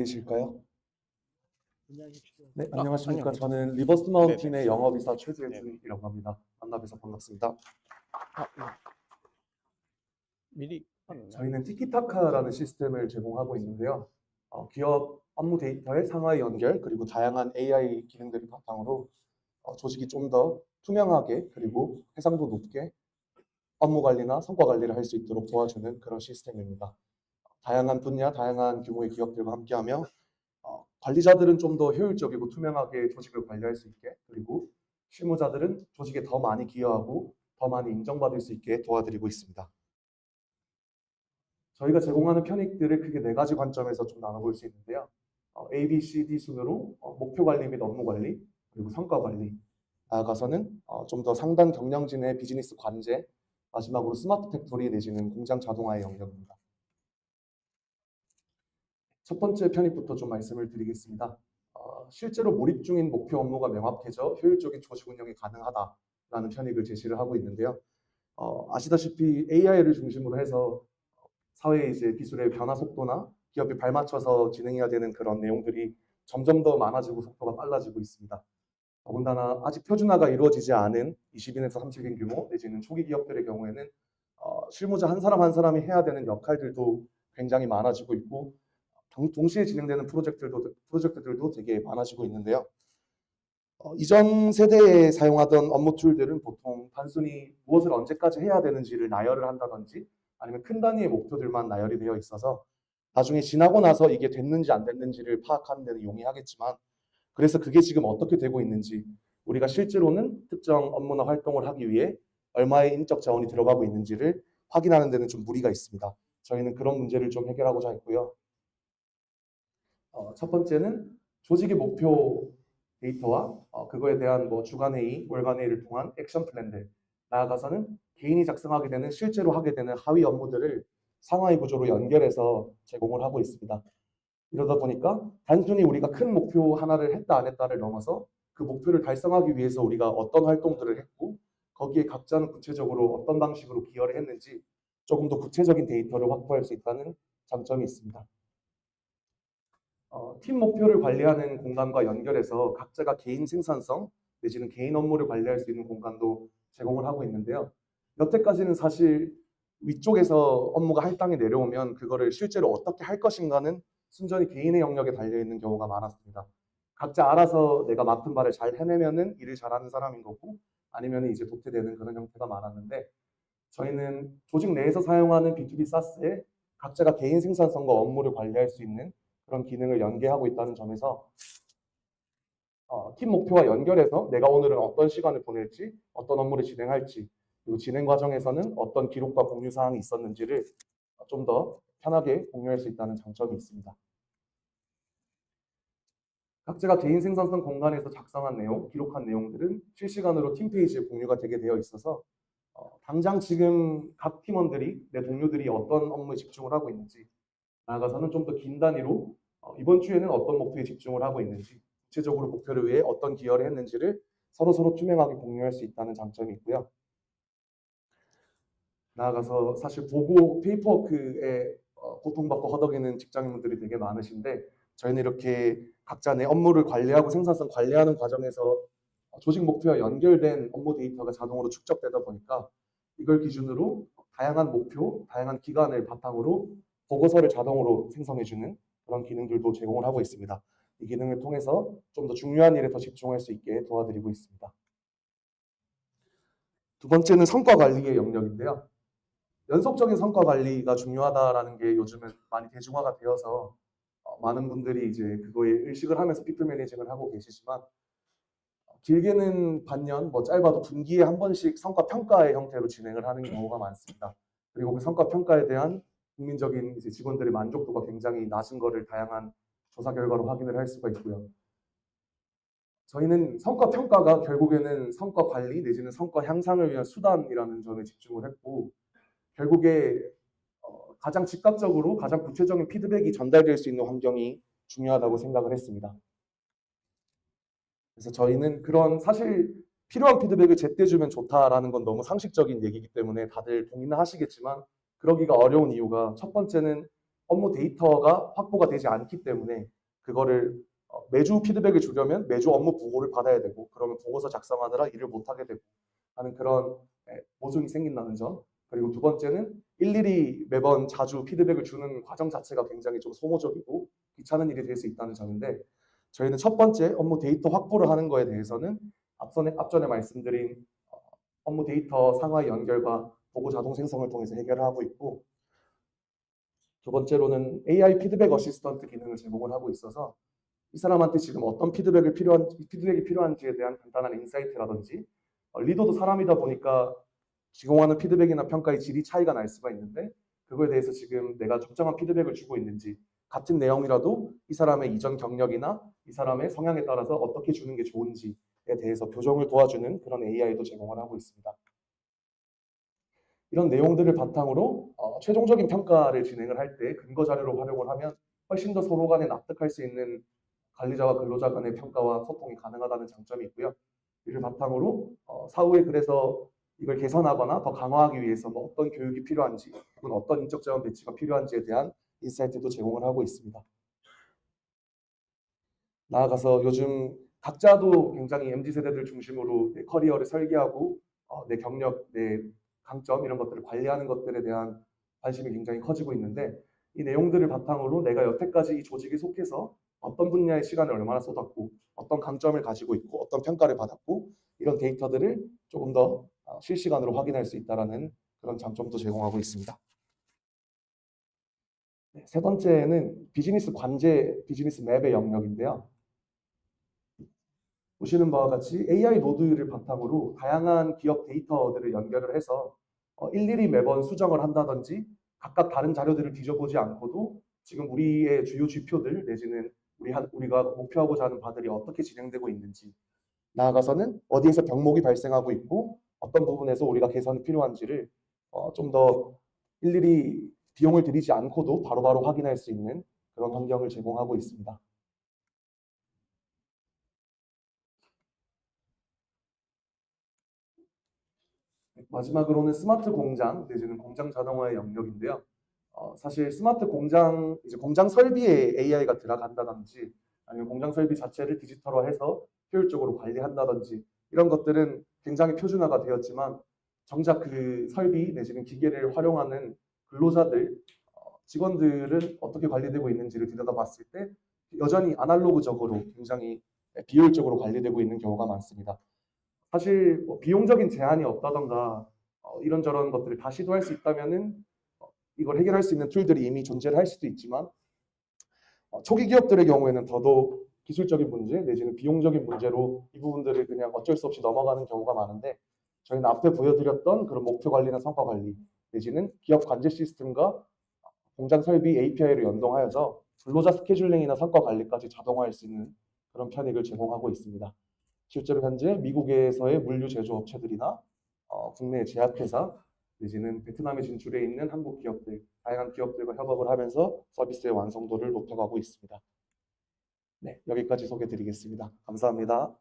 계실까요? 네, 아, 안녕하십니까. 아니요, 저는 리버스 마운틴의 네네. 영업이사 최재준이라고 합니다. 만나뵈서 반갑습니다. 네. 미리 저희는 티키타카라는 시스템을 제공하고 있는데요. 기업 업무 데이터의 상하이 연결, 그리고 다양한 AI 기능들을 바탕으로 조직이 좀 더 투명하게, 그리고 해상도 높게 업무 관리나 성과 관리를 할 수 있도록 도와주는 그런 시스템입니다. 다양한 분야, 다양한 규모의 기업들과 함께하며 관리자들은 좀 더 효율적이고 투명하게 조직을 관리할 수 있게, 그리고 실무자들은 조직에 더 많이 기여하고 더 많이 인정받을 수 있게 도와드리고 있습니다. 저희가 제공하는 편익들을 크게 네 가지 관점에서 좀 나눠볼 수 있는데요. A, B, C, D 순으로 목표 관리 및 업무 관리, 그리고 성과 관리, 나아가서는 좀 더 상단 경영진의 비즈니스 관제, 마지막으로 스마트 팩토리 내지는 공장 자동화의 영역입니다. 첫 번째 편입부터 좀 말씀을 드리겠습니다. 실제로 몰입 중인 목표 업무가 명확해져 효율적인 조직 운영이 가능하다라는 편익을 제시를 하고 있는데요. 아시다시피 AI를 중심으로 해서 사회의 이제 기술의 변화 속도나 기업이 발맞춰서 진행해야 되는 그런 내용들이 점점 더 많아지고 속도가 빨라지고 있습니다. 더군다나 아직 표준화가 이루어지지 않은 20인에서 30인 규모 내지는 초기 기업들의 경우에는 실무자 한 사람 한 사람이 해야 되는 역할들도 굉장히 많아지고 있고 동시에 진행되는 프로젝트들도 되게 많아지고 있는데요. 이전 세대에 사용하던 업무 툴들은 보통 단순히 무엇을 언제까지 해야 되는지를 나열을 한다든지 아니면 큰 단위의 목표들만 나열이 되어 있어서 나중에 지나고 나서 이게 됐는지 안 됐는지를 파악하는 데는 용이하겠지만 그래서 그게 지금 어떻게 되고 있는지 우리가 실제로는 특정 업무나 활동을 하기 위해 얼마의 인적 자원이 들어가고 있는지를 확인하는 데는 좀 무리가 있습니다. 저희는 그런 문제를 좀 해결하고자 했고요. 첫 번째는 조직의 목표 데이터와 그거에 대한 뭐 주간 회의, 월간 회의를 통한 액션 플랜들, 나아가서는 개인이 작성하게 되는 실제로 하게 되는 하위 업무들을 상하이 구조로 연결해서 제공을 하고 있습니다. 이러다 보니까 단순히 우리가 큰 목표 하나를 했다 안 했다를 넘어서 그 목표를 달성하기 위해서 우리가 어떤 활동들을 했고 거기에 각자는 구체적으로 어떤 방식으로 기여를 했는지 조금 더 구체적인 데이터를 확보할 수 있다는 장점이 있습니다. 팀 목표를 관리하는 공간과 연결해서 각자가 개인 생산성 내지는 개인 업무를 관리할 수 있는 공간도 제공을 하고 있는데요. 여태까지는 사실 위쪽에서 업무가 할당이 내려오면 그거를 실제로 어떻게 할 것인가는 순전히 개인의 영역에 달려있는 경우가 많았습니다. 각자 알아서 내가 맡은 바를 잘 해내면은 일을 잘하는 사람인 거고 아니면 이제 도태되는 그런 형태가 많았는데 저희는 조직 내에서 사용하는 B2B SaaS에 각자가 개인 생산성과 업무를 관리할 수 있는 그런 기능을 연계하고 있다는 점에서 팀 목표와 연결해서 내가 오늘은 어떤 시간을 보낼지, 어떤 업무를 진행할지, 그리고 진행 과정에서는 어떤 기록과 공유 사항이 있었는지를 좀 더 편하게 공유할 수 있다는 장점이 있습니다. 각자가 개인 생산성 공간에서 작성한 내용, 기록한 내용들은 실시간으로 팀 페이지에 공유가 되게 되어 있어서 당장 지금 각 팀원들이, 내 동료들이 어떤 업무에 집중을 하고 있는지, 나아가서는 좀 더 긴 단위로 이번 주에는 어떤 목표에 집중을 하고 있는지, 구체적으로 목표를 위해 어떤 기여를 했는지를 서로 투명하게 공유할 수 있다는 장점이 있고요. 나아가서 사실 보고 페이퍼워크에 고통받고 허덕이는 직장인분들이 되게 많으신데 저희는 이렇게 각자 내 업무를 관리하고 생산성 관리하는 과정에서 조직 목표와 연결된 업무 데이터가 자동으로 축적되다 보니까 이걸 기준으로 다양한 목표, 다양한 기간을 바탕으로 보고서를 자동으로 생성해주는 그런 기능들도 제공을 하고 있습니다. 이 기능을 통해서 좀 더 중요한 일에 더 집중할 수 있게 도와드리고 있습니다. 두 번째는 성과 관리의 영역인데요. 연속적인 성과 관리가 중요하다라는 게 요즘은 많이 대중화가 되어서 많은 분들이 이제 그거에 의식을 하면서 피플 매니징을 하고 계시지만 길게는 반년, 뭐 짧아도 분기에 한 번씩 성과 평가의 형태로 진행을 하는 경우가 많습니다. 그리고 그 성과 평가에 대한 국민적인 이제 직원들의 만족도가 굉장히 낮은 거를 다양한 조사 결과로 확인을 할 수가 있고요. 저희는 성과 평가가 결국에는 성과 관리 내지는 성과 향상을 위한 수단이라는 점에 집중을 했고 결국에 가장 즉각적으로 가장 구체적인 피드백이 전달될 수 있는 환경이 중요하다고 생각을 했습니다. 그래서 저희는 그런 사실 필요한 피드백을 제때 주면 좋다라는 건 너무 상식적인 얘기이기 때문에 다들 동의는 하시겠지만 그러기가 어려운 이유가 첫 번째는 업무 데이터가 확보가 되지 않기 때문에 그거를 매주 피드백을 주려면 매주 업무 보고를 받아야 되고 그러면 보고서 작성하느라 일을 못하게 되고 하는 그런 모순이 생긴다는 점. 그리고 두 번째는 일일이 매번 자주 피드백을 주는 과정 자체가 굉장히 좀 소모적이고 귀찮은 일이 될 수 있다는 점인데 저희는 첫 번째 업무 데이터 확보를 하는 거에 대해서는 앞전에 말씀드린 업무 데이터 상하의 연결과 보고 자동 생성을 통해서 해결을 하고 있고 두 번째로는 AI 피드백 어시스턴트 기능을 제공을 하고 있어서 이 사람한테 지금 어떤 피드백이 필요한지에 대한 간단한 인사이트라든지 리더도 사람이다 보니까 제공하는 피드백이나 평가의 질이 차이가 날 수가 있는데 그거에 대해서 지금 내가 적정한 피드백을 주고 있는지 같은 내용이라도 이 사람의 이전 경력이나 이 사람의 성향에 따라서 어떻게 주는 게 좋은지에 대해서 교정을 도와주는 그런 AI도 제공을 하고 있습니다. 이런 내용들을 바탕으로 최종적인 평가를 진행을 할 때 근거 자료로 활용을 하면 훨씬 더 서로 간에 납득할 수 있는 관리자와 근로자 간의 평가와 소통이 가능하다는 장점이 있고요. 이를 바탕으로 사후에 그래서 이걸 개선하거나 더 강화하기 위해서 뭐 어떤 교육이 필요한지 혹은 어떤 인적 자원 배치가 필요한지에 대한 인사이트도 제공을 하고 있습니다. 나아가서 요즘 각자도 굉장히 MZ 세대들 중심으로 내 커리어를 설계하고 내 경력, 내 강점 이런 것들을 관리하는 것들에 대한 관심이 굉장히 커지고 있는데 이 내용들을 바탕으로 내가 여태까지 이 조직에 속해서 어떤 분야의 시간을 얼마나 쏟았고 어떤 강점을 가지고 있고 어떤 평가를 받았고 이런 데이터들을 조금 더 실시간으로 확인할 수 있다는 그런 장점도 제공하고 있습니다. 네, 세 번째는 비즈니스 관제, 비즈니스 맵의 영역인데요. 보시는 바와 같이 AI 노드를 바탕으로 다양한 기업 데이터들을 연결을 해서 일일이 매번 수정을 한다든지 각각 다른 자료들을 뒤져보지 않고도 지금 우리의 주요 지표들 내지는 우리가 목표하고자 하는 바들이 어떻게 진행되고 있는지 나아가서는 어디에서 병목이 발생하고 있고 어떤 부분에서 우리가 개선이 필요한지를 좀 더 일일이 비용을 들이지 않고도 바로바로 확인할 수 있는 그런 환경을 제공하고 있습니다. 마지막으로는 스마트 공장 내지는 공장 자동화의 영역인데요. 사실 스마트 공장, 이제 공장 설비에 AI가 들어간다든지 아니면 공장 설비 자체를 디지털화해서 효율적으로 관리한다든지 이런 것들은 굉장히 표준화가 되었지만 정작 그 설비 내지는 기계를 활용하는 근로자들, 직원들은 어떻게 관리되고 있는지를 들여다봤을 때 여전히 아날로그적으로 굉장히 비효율적으로 관리되고 있는 경우가 많습니다. 사실 뭐 비용적인 제한이 없다던가 이런저런 것들을 다 시도할 수 있다면은 이걸 해결할 수 있는 툴들이 이미 존재를 할 수도 있지만 초기 기업들의 경우에는 더더욱 기술적인 문제 내지는 비용적인 문제로 이 부분들을 그냥 어쩔 수 없이 넘어가는 경우가 많은데 저희는 앞에 보여드렸던 그런 목표 관리나 성과 관리 내지는 기업 관제 시스템과 공장 설비 API를 연동하여서 근로자 스케줄링이나 성과 관리까지 자동화할 수 있는 그런 편익을 제공하고 있습니다. 실제로 현재 미국에서의 물류 제조 업체들이나 국내 제약회사 내지는 베트남에 진출해 있는 한국 기업들, 다양한 기업들과 협업을 하면서 서비스의 완성도를 높여가고 있습니다. 네, 여기까지 소개드리겠습니다. 감사합니다.